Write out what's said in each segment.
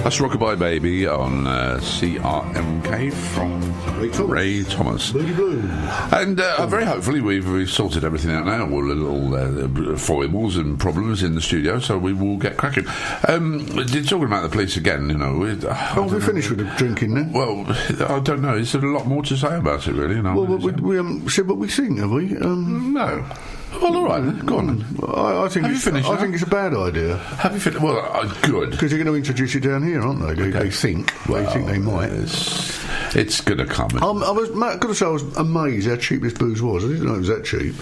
That's Rockabye Baby on CRMK from Ray Thomas. And very hopefully we've sorted everything out now. All the little foibles and problems in the studio, so we will get cracking. Talking about the police again, you know. We're finished with the drinking now. Well, I don't know. Is there a lot more to say about it, really? You know, well, we haven't said what we think, have we? No. Well, all right, then. Go on then. I think Have you finished? I think it's a bad idea. Have you finished? Well, good. Because they're going to introduce it down here, aren't they? They think. Well, they think they might. It's going to come. I've got to say, I was amazed how cheap this booze was. I didn't know it was that cheap.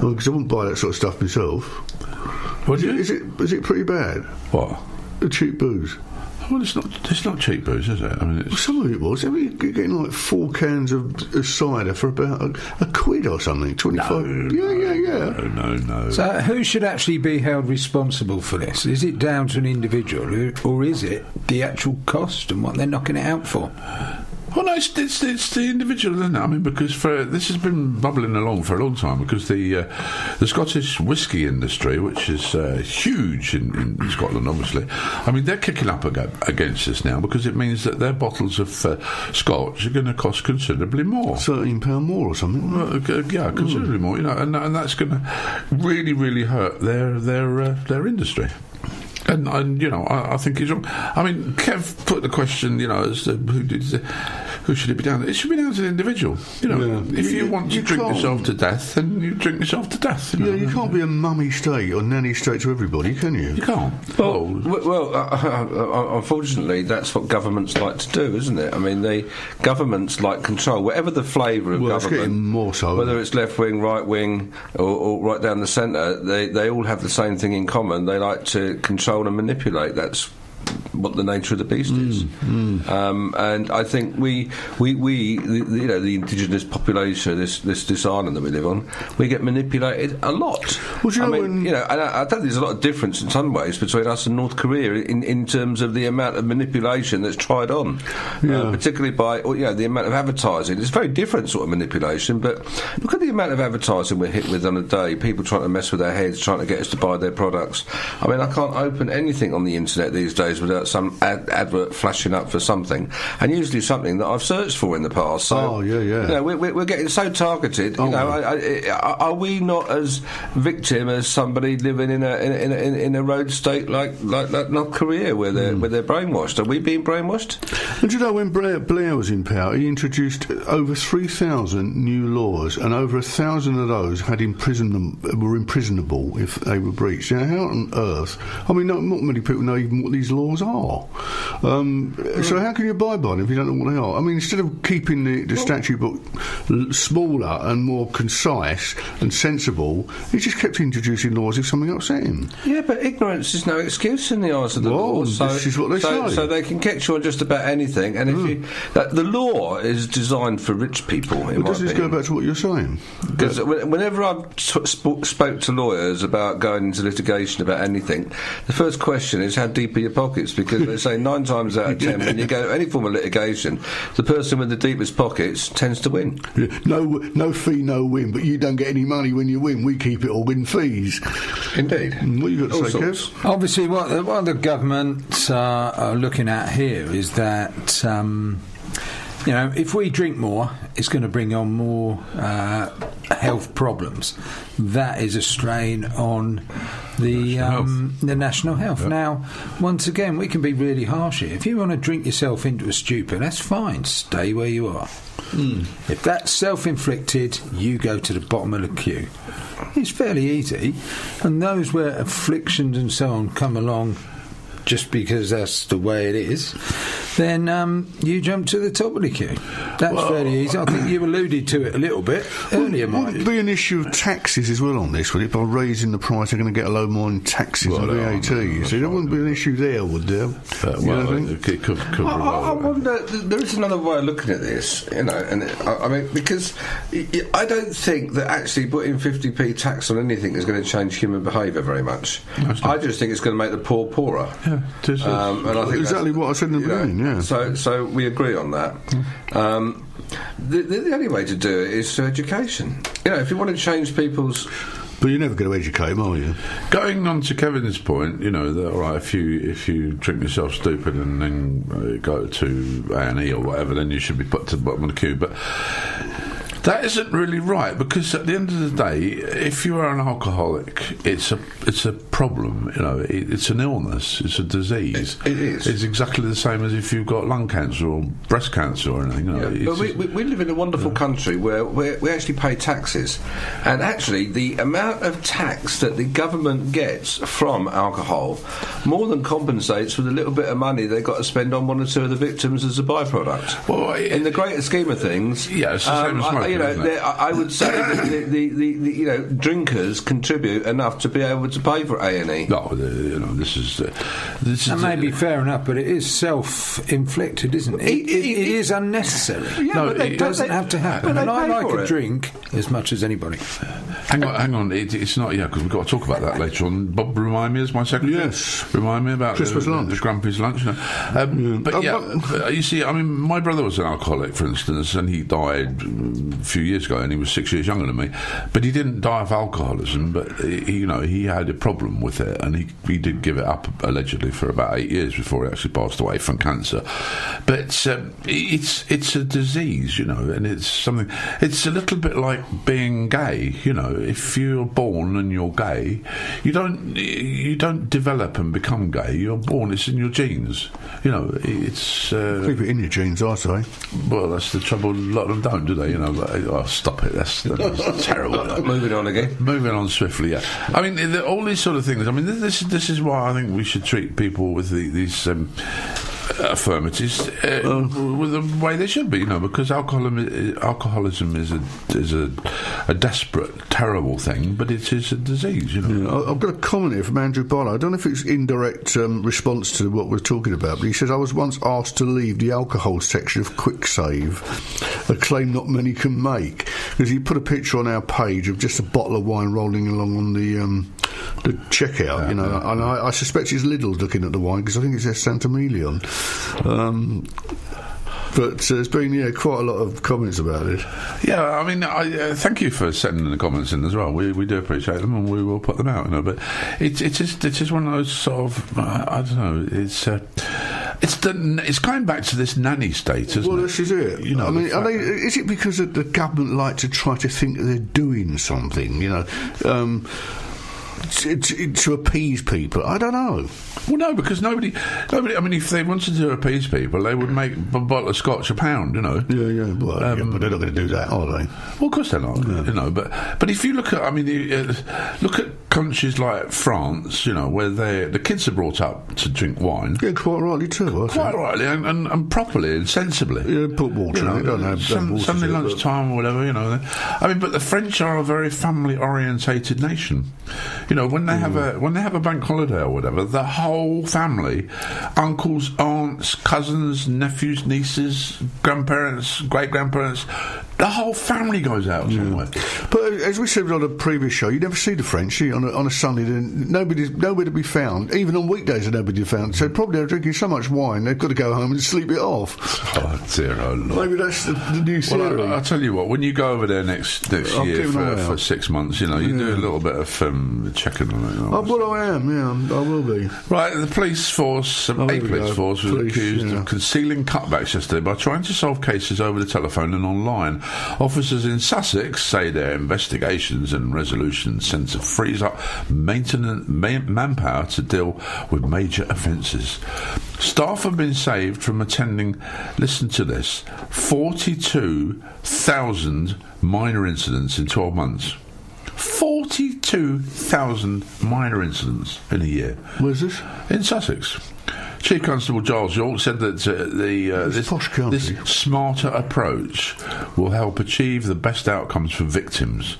Because I wouldn't buy that sort of stuff myself. Would you? Is it pretty bad? What? The cheap booze. Well, it's not cheap booze, is it? I mean, some of it was. I mean, you're getting like 4 cans of cider for about a quid or something. 25. No. So, who should actually be held responsible for this? Is it down to an individual, or is it the actual cost and what they're knocking it out for? Well, no, it's the individual, isn't it? I mean, because this has been bubbling along for a long time, because the Scottish whisky industry, which is huge in Scotland, obviously, I mean, they're kicking up against us now, because it means that their bottles of Scotch are going to cost considerably more. £13 more or something. Well, yeah, considerably more, you know, and that's going to really, really hurt their industry. And you know, I think he's wrong. I mean, Kev put the question, you know, as to who should it be down to? It should be down to the individual. You know, if you want to drink yourself to death, then you drink yourself to death. You know? You can't be a mummy state or nanny state to everybody, can you? You can't. Unfortunately, that's what governments like to do, isn't it? I mean, the governments like control, whatever the flavour of government. It's getting more so. Whether it's left wing, right wing, or right down the centre, they all have the same thing in common. They like to control and manipulate. That's what the nature of the beast is. And I think we the indigenous population, this island that we live on, we get manipulated a lot. Well, and I don't think there's a lot of difference in some ways between us and North Korea in terms of the amount of manipulation that's tried on, particularly by the amount of advertising. It's a very different sort of manipulation, but look at the amount of advertising we're hit with on a day. People trying to mess with our heads, trying to get us to buy their products. I mean, I can't open anything on the internet these days without some advert flashing up for something, and usually something that I've searched for in the past. So, we're getting so targeted. Are we not as victim as somebody living in a road state like North Korea, where they're brainwashed? Are we being brainwashed? And you know, when Blair was in power, he introduced over 3,000 new laws, and over 1,000 of those were imprisonable if they were breached. You know, how on earth? I mean, not many people know even what these laws are. So how can you abide by them if you don't know what they are? I mean, instead of keeping the statute book smaller and more concise and sensible, he just kept introducing laws if something upset him. Yeah, but ignorance is no excuse in the eyes of the law. So, this is what they say. So they can catch you on just about anything. And if the law is designed for rich people, does this go back to what you're saying? Because whenever I've spoke to lawyers about going into litigation about anything, the first question is, how deep are your pockets? Because they say 9 times out of 10 when you go to any form of litigation, the person with the deepest pockets tends to win. No fee, no win, but you don't get any money when you win. We keep it all in fees. Indeed. What you got to say, Kev? Obviously, what the government are looking at here is that if we drink more, it's going to bring on more health problems. That is a strain on the national health. Yep. Now, once again, we can be really harsh here. If you want to drink yourself into a stupor, that's fine. Stay where you are. If that's self-inflicted, you go to the bottom of the queue. It's fairly easy. And those where afflictions and so on come along just because that's the way it is, then you jump to the top of the queue. That's very easy. I think you alluded to it a little bit earlier, Mike. Would it be an issue of taxes as well on this, would it? By raising the price, they're going to get a load more in taxes and VAT. So there wouldn't be an issue there, would there? It could I wonder, there is another way of looking at this, because I don't think that actually putting 50p tax on anything is going to change human behaviour very much. I just think it's going to make the poor poorer. Yeah, and I think exactly what I said in the beginning. Yeah. So we agree on that. The only way to do it is through education. If you want to change people's But you're never going to educate them, are you? Going on to Kevin's point, that, all right, if you drink yourself stupid and then go to A&E or whatever, then you should be put to the bottom of the queue. But that isn't really right, because at the end of the day, if you are an alcoholic, it's a problem. It's an illness. It's a disease. It is. It's exactly the same as if you've got lung cancer or breast cancer or anything. But we live in a wonderful country where we actually pay taxes, and actually the amount of tax that the government gets from alcohol more than compensates for the little bit of money they've got to spend on one or two of the victims as a byproduct. Well, in the greater scheme of things, it's the same as smoking. I would say that the drinkers contribute enough to be able to pay for A&E. No, this is. That may be fair enough, but it is self-inflicted, isn't it? It is unnecessary. Yeah, no, it doesn't have to happen. And I like a drink as much as anybody. Hang on. It's not. Yeah, because we've got to talk about that later on. Bob, remind me as my secretary. Yes. Remind me about Christmas lunch, the Grumpy's lunch. But you see, I mean, my brother was an alcoholic, for instance, and he died a few years ago, and he was 6 years younger than me. But he didn't die of alcoholism. But he had a problem with it, and he did give it up allegedly for about 8 years before he actually passed away from cancer. But it's a disease, and it's something. It's a little bit like being gay. If you're born and you're gay, you don't develop and become gay. You're born. It's in your genes. It's keep it in your genes, I say. Well, that's the trouble. A lot of them don't, do they? Stop it. That's terrible. Moving on again. Moving on swiftly. Yeah. I mean, all these sort of things. I mean, this is why I think we should treat people with these affirmatives with the way they should be, because alcoholism is a desperate, terrible thing, but it is a disease. Yeah, I've got a comment here from Andrew Barlow. I don't know if it's indirect response to what we're talking about, but he says, I was once asked to leave the alcohol section of Quick Save, a claim not many can make, because he put a picture on our page of just a bottle of wine rolling along on the checkout, and I suspect it's Lidl's looking at the wine, because I think it says Santa Mallyon. But there's been quite a lot of comments about it. Yeah, I mean, thank you for sending the comments in as well. We do appreciate them, and we will put them out. But it's just one of those sort of I don't know. It's going back to this nanny state, isn't it? Well, this is it. I mean, is it because the government like to try to think that they're doing something? To appease people, I don't know. Well, no, because nobody. I mean, if they wanted to appease people, they would make a bottle of Scotch £1. Yeah. Well, but they're not going to do that, are they? Well, of course they're not. Yeah. But if you look at, look at countries like France, where the kids are brought up to drink wine. Yeah, quite rightly too. Quite rightly and properly and sensibly. Yeah, put water in it. Don't have Sunday lunchtime or whatever. I mean, but the French are a very family-orientated nation. When they have a bank holiday or whatever, the whole family, uncles, aunts, cousins, nephews, nieces, grandparents, great-grandparents, the whole family goes out somewhere. But as we said on a previous show, you never see the French on a Sunday. Nowhere to be found. Even on weekdays, they're nobody to be found. So probably they're drinking so much wine, they've got to go home and sleep it off. Oh dear, oh Lord. Maybe that's the new theory. Well, I'll tell you what. When you go over there next year for 6 months, you do a little bit of checking on it. Well, I am. Yeah, I will be. Right, the police force, a police force, was accused of concealing cutbacks yesterday by trying to solve cases over the telephone and online. Officers in Sussex say their investigations and resolution centre frees up manpower to deal with major offences. Staff have been saved from attending, listen to this, 42,000 minor incidents in 12 months. 42,000 minor incidents in a year. Where's this? In Sussex. Chief Constable Giles York said that this smarter approach will help achieve the best outcomes for victims.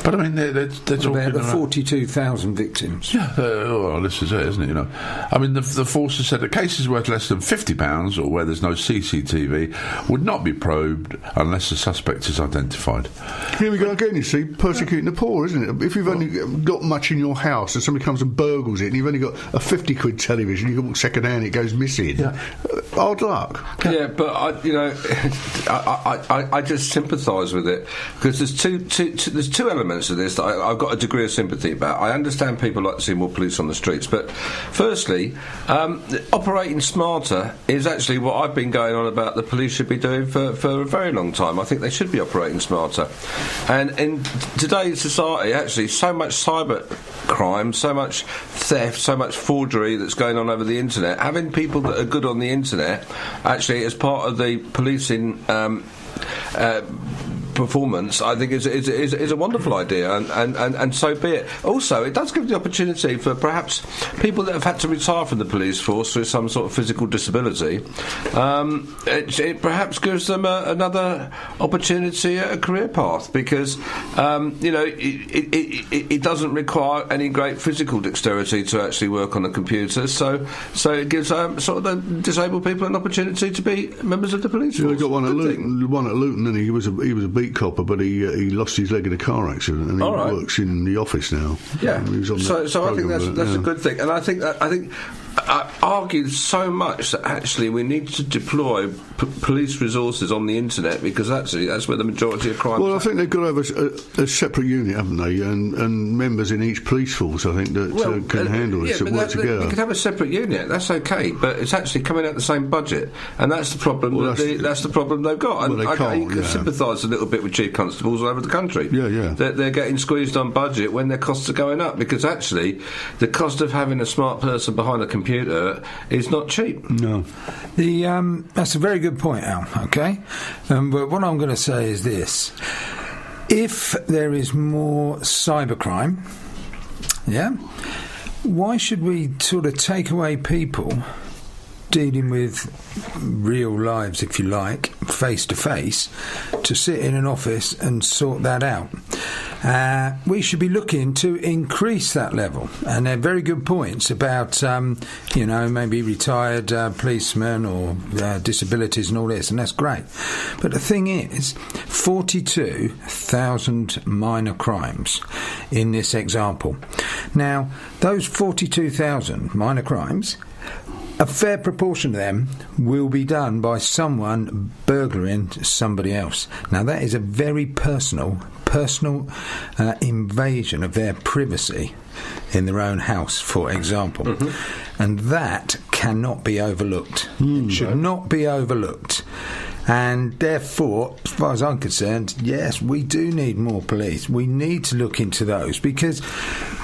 But I mean, they're talking about the 42,000 victims. Yeah, well, this is it, isn't it? I mean, the force has said that cases worth less than £50 or where there's no CCTV would not be probed unless the suspect is identified. Here we go again. You see, persecuting the poor, isn't it? If you've only got much in your house and somebody comes and burgles it, and you've only got a 50 quid television, you can second hand, it goes missing. Yeah. Hard luck. Yeah, but I just sympathise with it because there's two elements elements of this that I've got a degree of sympathy about. I understand people like to see more police on the streets, but firstly, operating smarter is actually what I've been going on about the police should be doing for a very long time. I think they should be operating smarter. And in today's society, actually, so much cyber crime, so much theft, so much forgery that's going on over the internet, having people that are good on the internet actually as part of the policing performance, I think is a wonderful idea, and so be it. Also, it does give the opportunity for perhaps people that have had to retire from the police force through some sort of physical disability. It perhaps gives them another opportunity at a career path, because it doesn't require any great physical dexterity to actually work on a computer. So it gives sort of the disabled people an opportunity to be members of the police force. We got one at Luton, and he was a beat copper, but he lost his leg in a car accident, and he works in the office now. Yeah, so I think that's a good thing, and I think I argued so much that actually we need to deploy police resources on the internet, because actually that's where the majority of crime. Well, I think they've got to have a separate unit, haven't they, and members in each police force, I think, that can handle this and work together. You could have a separate unit, that's okay, but it's actually coming out the same budget, and that's the problem. That's the problem they've got. And I can sympathise a little bit with chief constables all over the country. Yeah. They're getting squeezed on budget when their costs are going up, because actually the cost of having a smart person behind a computer is not cheap. No. That's a very good point, Al, okay? But what I'm going to say is this. If there is more cybercrime, why should we sort of take away people dealing with real lives, if you like, face to face, to sit in an office and sort that out? We should be looking to increase that level, and they're very good points about maybe retired policemen or disabilities and all this, and that's great. But the thing is, 42,000 minor crimes in this example. Now, those 42,000 minor crimes, a fair proportion of them will be done by someone burglaring somebody else. Now, that is a very personal invasion of their privacy in their own house, for example. Mm-hmm. And that cannot be overlooked. It should not be overlooked. And therefore, as far as I'm concerned, yes, we do need more police. We need to look into those, because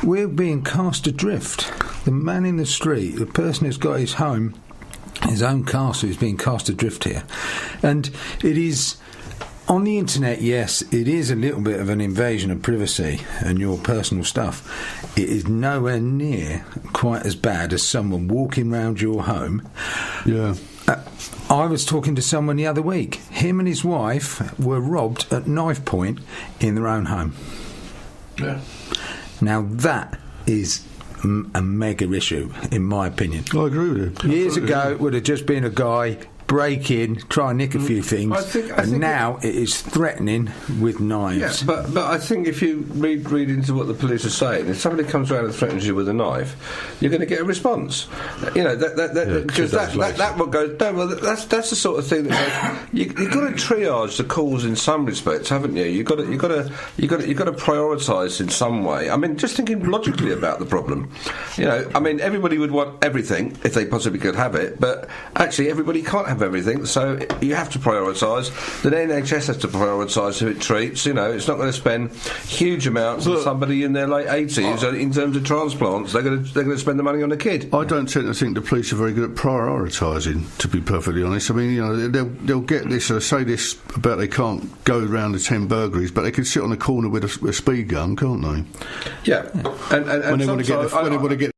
we're being cast adrift. The man in the street, the person who's got his own castle, is being cast adrift here. And it is on the internet, yes, it is a little bit of an invasion of privacy and your personal stuff. It is nowhere near quite as bad as someone walking round your home. Yeah. I was talking to someone the other week. Him and his wife were robbed at knife point in their own home. Yeah. Now that is a mega issue, in my opinion. I agree with you. Years ago, it would have just been a guy break in, try and nick a few things, I think now it is threatening with knives. Yeah, but I think if you read into what the police are saying, if somebody comes around and threatens you with a knife, you're going to get a response. You know, because that what goes. No, well, that's the sort of thing that you've got to triage the calls in some respects, haven't you? You've got to prioritise in some way. I mean, just thinking logically about the problem. You know, I mean, everybody would want everything if they possibly could have it, but actually, everybody can't have everything, so you have to prioritise. The NHS has to prioritise who it treats. You know, it's not going to spend huge amounts on somebody in their late 80s in terms of transplants. They're going to spend the money on a kid. I don't tend to think the police are very good at prioritising, to be perfectly honest. I mean, you know, they'll get this, say this about they can't go around the 10 burglaries, but they can sit on a corner with a speed gun, can't they? Yeah, and when they want to get